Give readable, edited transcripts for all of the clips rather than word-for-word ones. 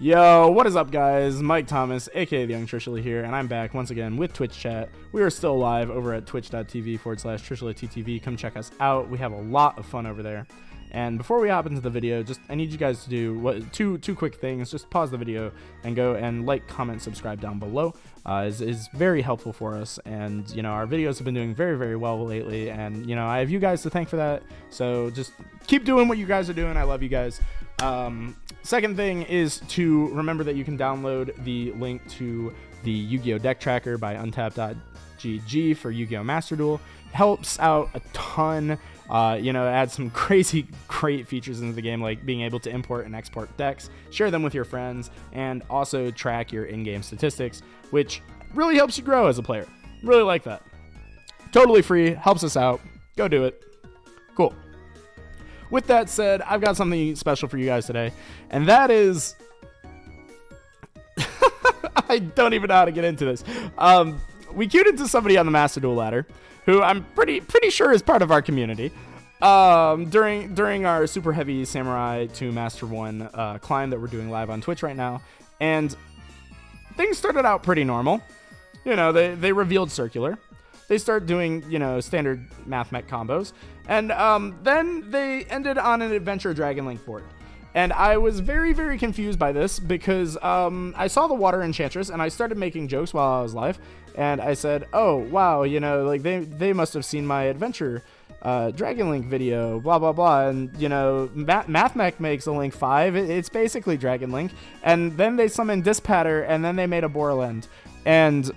Yo, what is up, guys? Mike Thomas, aka the Young Trishula here, and I'm back once again with Twitch chat. We are still live over at twitch.tv/TrishulaTTV. Come check us out. We have a lot of fun over there. And before we hop into the video, I need you guys to do two quick things. Just pause the video and go and like, comment, subscribe down below. Is very helpful for us, and our videos have been doing very well lately, and I have you guys to thank for that. So just keep doing what you guys are doing. I love you guys. Second thing is to remember that you can download the link to the Yu-Gi-Oh deck tracker by untap.gg for Yu-Gi-Oh Master Duel. Helps out a ton. It adds some great features into the game, like being able to import and export decks, share them with your friends, and also track your in-game statistics, which really helps you grow as a player. Really like that. Totally free, helps us out. Go do it. Cool. With that said, I've got something special for you guys today, and that is... I don't even know how to get into this. We queued into somebody on the Master Duel ladder, who I'm pretty sure is part of our community, during our super heavy Samurai to Master 1 climb that we're doing live on Twitch right now, and things started out pretty normal. They revealed Circular. They start doing, standard Mathmech combos, and then they ended on an Adventure Dragon Link board. And I was very confused by this because I saw the Water Enchantress and I started making jokes while I was live, and I said, oh wow, like they must have seen my Adventure Dragon Link video, blah blah blah, and Mathmech makes a Link 5. It's basically Dragon Link, and then they summoned Dispatter, and then they made a Borland, and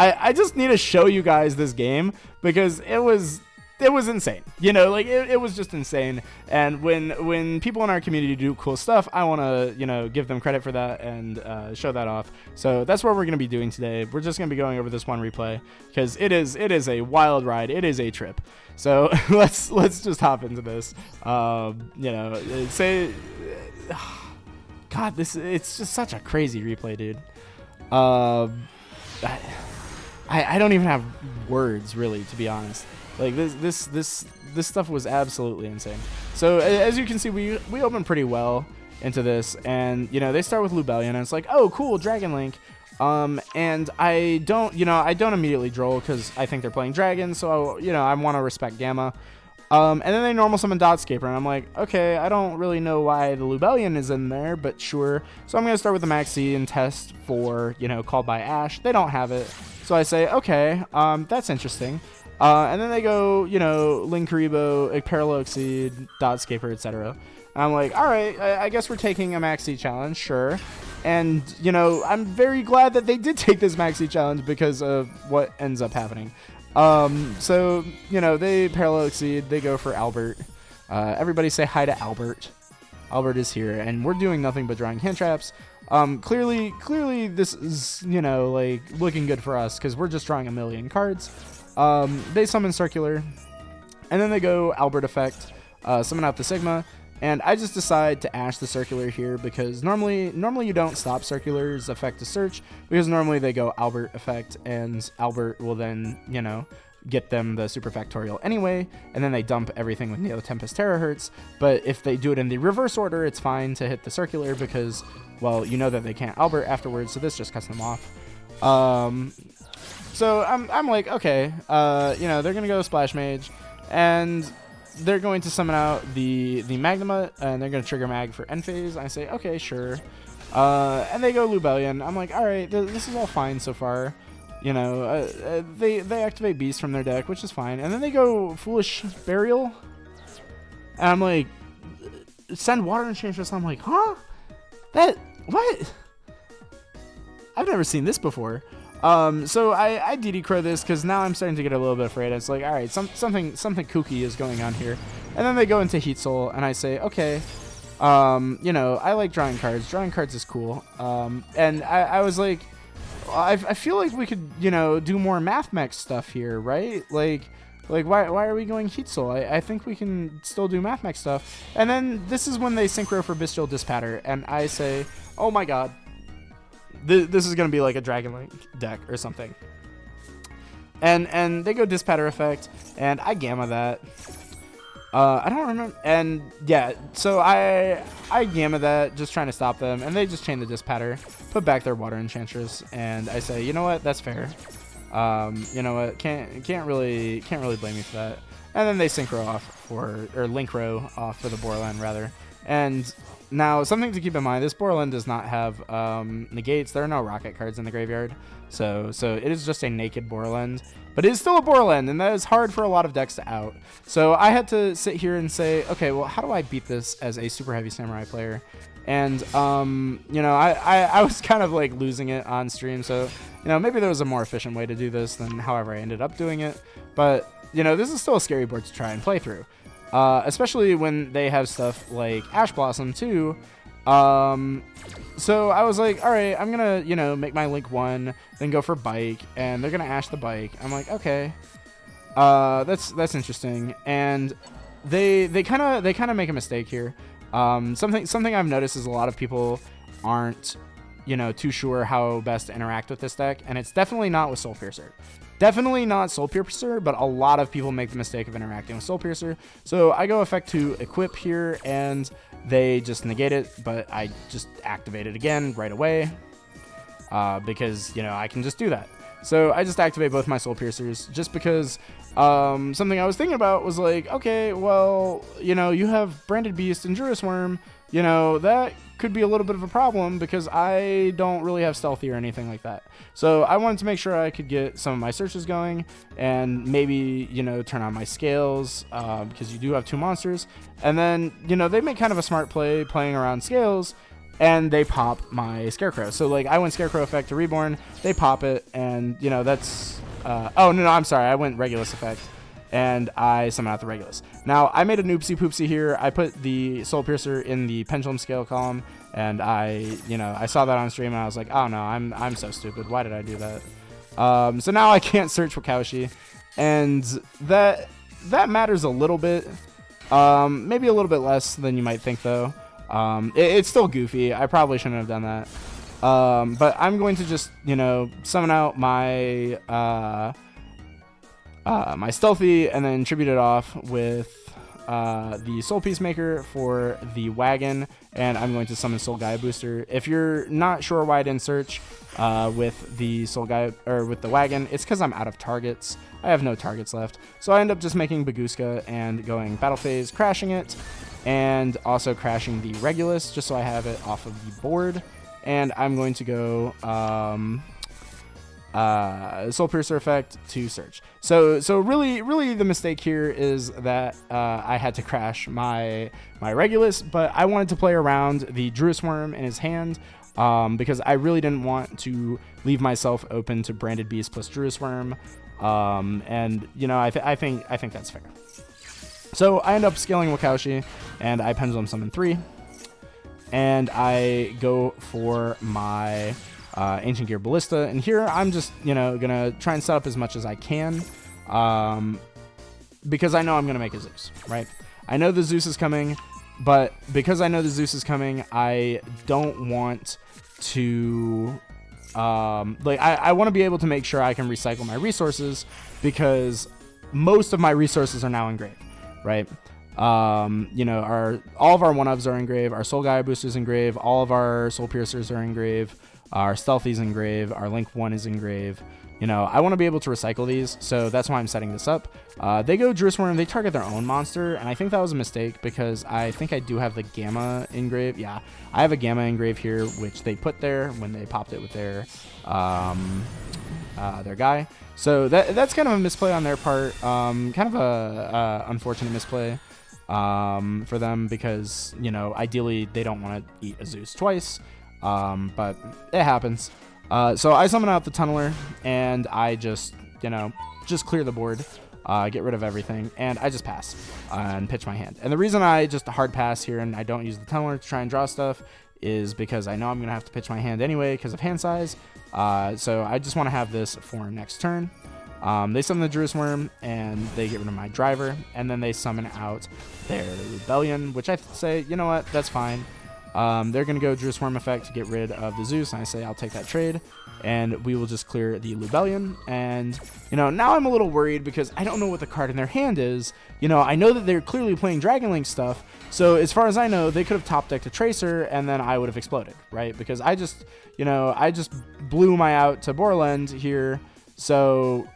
I just need to show you guys this game because it was insane. It was just insane. And when people in our community do cool stuff, I want to, give them credit for that and show that off. So that's what we're going to be doing today. We're just going to be going over this one replay because it is a wild ride. It is a trip. So let's just hop into this. God, it's just such a crazy replay, dude. I don't even have words, really, to be honest. Like this stuff was absolutely insane. So as you can see, we open pretty well into this, and they start with Lubellion, and it's like, oh cool, Dragon Link. And I don't immediately droll because I think they're playing dragons, so I want to respect Gamma. And then they normal summon Dotscaper, and I'm like, okay, I don't really know why the Lubellion is in there, but sure. So I'm gonna start with the Maxi and test for Called by Ash. They don't have it, so I say, okay, that's interesting. And then they go, Linkuriboh, Parallel Exceed, Dotscaper, etc. I'm like, all right, I guess we're taking a Maxi challenge, sure. And, I'm very glad that they did take this Maxi challenge because of what ends up happening. So, they Parallel Exceed, they go for Albert. Everybody say hi to Albert. Albert is here, and we're doing nothing but drawing hand traps. Clearly this is, looking good for us because we're just drawing a million cards. They summon Circular, and then they go Albert effect, summon out the Sigma, and I just decide to Ash the Circular here because normally you don't stop Circular's effect to search, because normally they go Albert effect, and Albert will then, get them the super factorial anyway, and then they dump everything with Neo Tempest Terahertz. But if they do it in the reverse order, it's fine to hit the Circular because, well, that they can't Albert afterwards, so this just cuts them off. So I'm like, okay, they're going to go Splash Mage, and they're going to summon out the Magnamut, and they're going to trigger Mag for end phase. I say, okay, sure. And they go Lubellion. I'm like, all right, this is all fine so far. They activate Beast from their deck, which is fine. And then they go Foolish Burial. And I'm like, send Water Enchantress. I'm like, huh? What? I've never seen this before. So I DD Crow this because now I'm starting to get a little bit afraid. It's like, all right, something kooky is going on here. And then they go into Heat Soul, and I say, okay, I like drawing cards. Drawing cards is cool. And I was like, I feel like we could, do more Mathmech stuff here, right? Like why are we going Heat Soul? I think we can still do Mathmech stuff. And then this is when they synchro for Bestial Dispatter, and I say, oh my god. This is going to be like a Dragon Link deck or something. And they go Dispatter effect, and I Gamma that. I don't remember. And yeah, so I gamma that, just trying to stop them, and they just chain the disc patter, put back their water enchantress, and I say, you know what, that's fair. You know what, can't really blame me for that. And then they synchro off or link row off for the Borland rather. And now something to keep in mind: this Borland does not have negates. There are no rocket cards in the graveyard, so it is just a naked Borland. But it is still a Borland, and that is hard for a lot of decks to out. So I had to sit here and say, okay, well, how do I beat this as a super heavy samurai player? And you know, I was kind of like losing it on stream, so you know, maybe there was a more efficient way to do this than however I ended up doing it. But you know, this is still a scary board to try and play through, especially when they have stuff like Ash Blossom too. So I was like, all right, I'm gonna, you know, make my Link 1, then go for Bike, and they're gonna Ash the Bike. I'm like, okay, that's interesting. And they kind of make a mistake here. Something I've noticed is a lot of people aren't, you know, too sure how best to interact with this deck, and it's definitely not with Soul Piercer. Definitely not Soul Piercer, but a lot of people make the mistake of interacting with Soul Piercer. So I go effect to equip here, and they just negate it, but I just activate it again right away because, you know, I can just do that. So I just activate both my Soul Piercers just because something I was thinking about was like, okay, well, you know, you have Branded Beast and Druid's Worm, you know, that could be a little bit of a problem because I don't really have Stealthy or anything like that. So I wanted to make sure I could get some of my searches going and maybe, you know, turn on my scales because you do have 2 monsters. And then, you know, they make kind of a smart play playing around scales, and they pop my Scarecrow. So like I went Scarecrow effect to Reborn, they pop it, and you know, that's oh no, I'm sorry, I went Regulus effect and I summon out the Regulus. Now I made a noopsie poopsie here. I put the Soul Piercer in the Pendulum Scale column, and I saw that on stream and I was like, oh no, I'm so stupid, why did I do that? So now I can't search Wakaushi, and that matters a little bit, maybe a little bit less than you might think though. It's still goofy. I probably shouldn't have done that. But I'm going to just, you know, summon out my my Stealthy and then tribute it off with the Soul Peacemaker for the Wagon, and I'm going to summon Soul Gaia Booster. If you're not sure why I didn't search with the Soul Gaia or with the Wagon, it's because I'm out of targets. I have no targets left, so I end up just making Baguska and going Battle Phase, crashing it, and also crashing the Regulus just so I have it off of the board. And I'm going to go Soul Piercer effect to search. So really the mistake here is that I had to crash my Regulus, but I wanted to play around the Druid's Worm in his hand because I really didn't want to leave myself open to Branded Beast plus Druid's Worm, and you know, I think that's fair. So I end up scaling Wakaushi, and I Pendulum Summon 3, and I go for my Ancient Gear Ballista, and here I'm just, you know, gonna try and set up as much as I can, because I know I'm gonna make a Zeus, right? I know the Zeus is coming, but because I know the Zeus is coming, I don't want to, like, I want to be able to make sure I can recycle my resources, because most of my resources are now engraved. Right, you know, all of our 1-ofs are engraved, our Soul Gaia Boosters engraved, all of our Soul Piercers are engraved, our Stealthy's engraved, our Link 1 is engraved. You know, I want to be able to recycle these, so that's why I'm setting this up. They go Druid's Worm, they target their own monster, and I think that was a mistake because I think I do have the Gamma engraved. Yeah, I have a Gamma engraved here, which they put there when they popped it with their guy. So that's kind of a misplay on their part, kind of a unfortunate misplay for them because, you know, ideally they don't want to eat a Zeus twice, but it happens. So I summon out the Tunneler, and I just, you know, just clear the board, get rid of everything, and I just pass and pitch my hand. And the reason I just hard pass here and I don't use the Tunneler to try and draw stuff is because I know I'm going to have to pitch my hand anyway because of hand size. So I just want to have this for next turn. They summon the Druid's Worm, and they get rid of my driver, and then they summon out their Rebellion, which I say, you know what, that's fine. They're going to go Drew Swarm effect to get rid of the Zeus, and I say I'll take that trade, and we will just clear the Lubellion. And, you know, now I'm a little worried because I don't know what the card in their hand is. You know, I know that they're clearly playing Dragon Link stuff, so as far as I know, they could have top decked a Tracer, and then I would have exploded, right? Because I just, you know, I just blew my out to Borland here, so,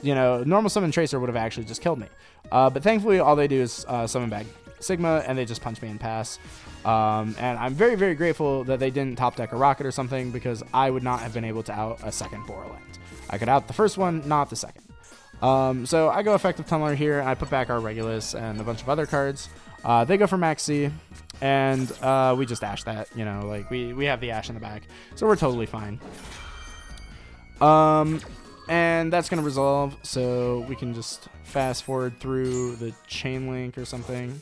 you know, normal summon Tracer would have actually just killed me. But thankfully, all they do is summon back Sigma, and they just punch me and pass. And I'm very, very grateful that they didn't top deck a Rocket or something, because I would not have been able to out a second Borland. I could out the first one, not the second. So I go Effective Tunneler here, and I put back our Regulus and a bunch of other cards. They go for Max C, and we just Ash that, you know, like we have the Ash in the back, so we're totally fine. And that's going to resolve, so we can just fast forward through the Chain Link or something.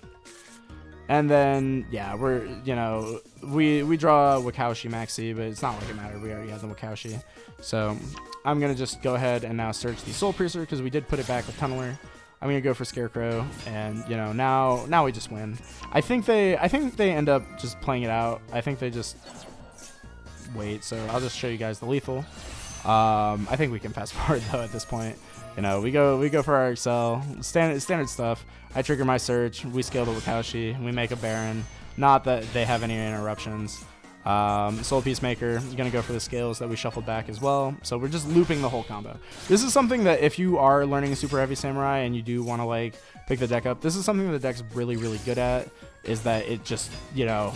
And then, yeah, we're, you know, we draw Wakaushi Maxi, but it's not like it mattered. We already have the Wakaushi. So I'm going to just go ahead and now search the Soul Piercer, because we did put it back with Tunneler. I'm going to go for Scarecrow, and, you know, now we just win. I think they end up just playing it out. I think they just wait, so I'll just show you guys the lethal. I think we can fast forward, though, at this point. You know, we go for our Excel, standard stuff. I trigger my search, we scale the Wakaushi, we make a Baron. Not that they have any interruptions. Soul Peacemaker, gonna go for the scales that we shuffled back as well. So we're just looping the whole combo. This is something that if you are learning a Super Heavy Samurai and you do want to like pick the deck up, this is something the deck's really, really good at, is that it just, you know,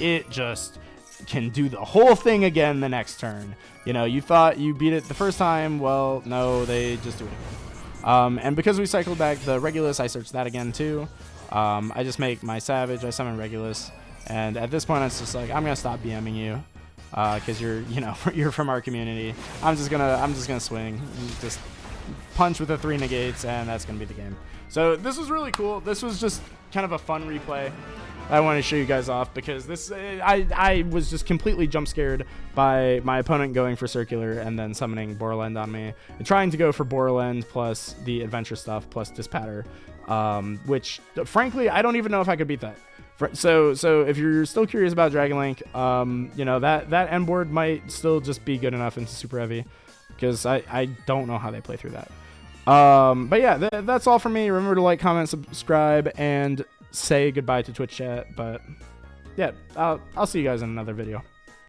it just can do the whole thing again the next turn. You know, you thought you beat it the first time, well, no, they just do it again. And because we cycled back the Regulus, I searched that again too. I just make my Savage, I summon Regulus, and at this point it's just like, I'm gonna stop BMing you, because you're, you know, you're from our community. I'm just gonna swing, just punch with the 3 negates, and that's gonna be the game. So this was really cool. This was just kind of a fun replay I want to show you guys off, because this I was just completely jump scared by my opponent going for Circular and then summoning Borland on me, and trying to go for Borland plus the adventure stuff plus Dispatter, which frankly I don't even know if I could beat that. So if you're still curious about Dragon Link, you know, that end board might still just be good enough into Super Heavy, because I don't know how they play through that. But yeah, that's all for me. Remember to like, comment, subscribe, and say goodbye to Twitch chat. But yeah, I'll see you guys in another video.